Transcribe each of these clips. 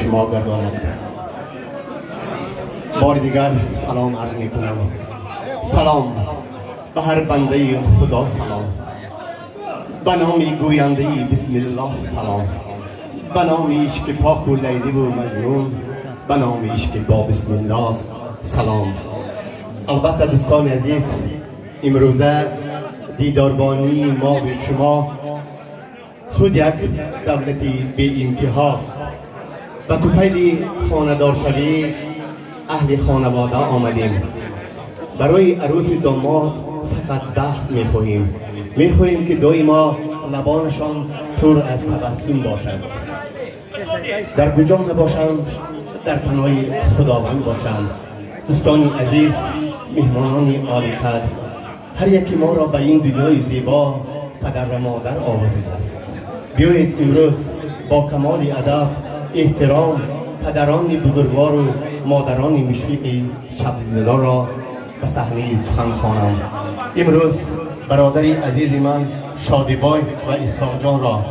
شما گرداند. بار دیگر سلام عرض می کنم. سلام به هر بنده خدا، سلام به نام گوینده بسم الله، سلام به نام عشق پاک و لیلی و مجنون، به نام عشق با بسم الله، سلام. البته دوستان عزیز، امروزه دیداربانی ما و شما خود یک دولتی بی انتهاست. به طفیل خاندار شوی اهل خانواده آمدیم. برای عروس داماد فقط بخت میخواهیم که دائما لبانشان پر از تبسم باشد، در کجا نباشند در پناه خداوند باشند. دوستان عزیز، مهمانان عالی قدر، هر یکی ما را به این دنیای زیبا پدر و مادر آورده است. بیایید امروز با کمال ادب احترام پدران بزرگوار و مادران مشفق شبزدگان را به صحنه سخن خوانم. امروز برادر عزیز من شادیبای و اسحاق جان را،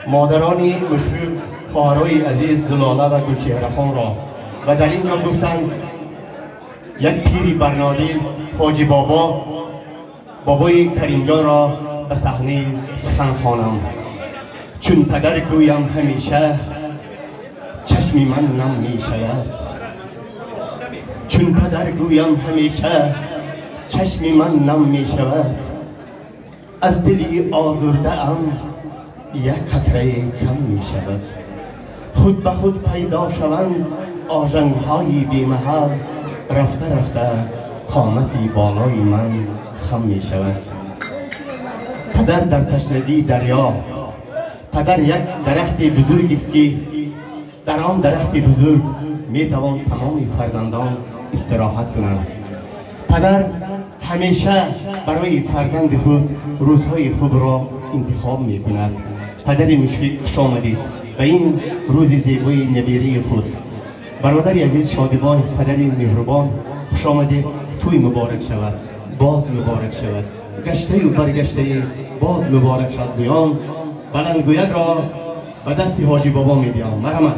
مادران مشفق خواهرای عزیز زلاله و گلچهره خان را و در اینجا گفتند یک پیر برنادی حاجی بابای کریم جان را به صحنه سخن خوانم. چون پدر گویم همیشه چشم من نم می شود، چون پدر گویم همیشه چشم من نم می شود. از دلی آزرده ام یک قطره کم می شود. خود به خود پیدا شوند آژنگ های بی محل، رفته رفته قامتی بالای من خم می شود. پدر در تشنگی دریا، پدر یک درخت بزرگ است که در آن درخت بزرگ می توان تمام فرزندان استراحت کنند. پدر همیشه برای فرزند خود روزهای خوب را انتخاب می کند. پدر مشفق، خوش آمدید به این روز زیبای نبیره خود. برادر عزیز شادیبای، پدر مهربان، خوش آمدید. توی مبارک شود، باز مبارک شود، گشته و برگشته باز مبارک شود. گویان بلندگویک را به دست حاجی بابا می دیم. مرحمت.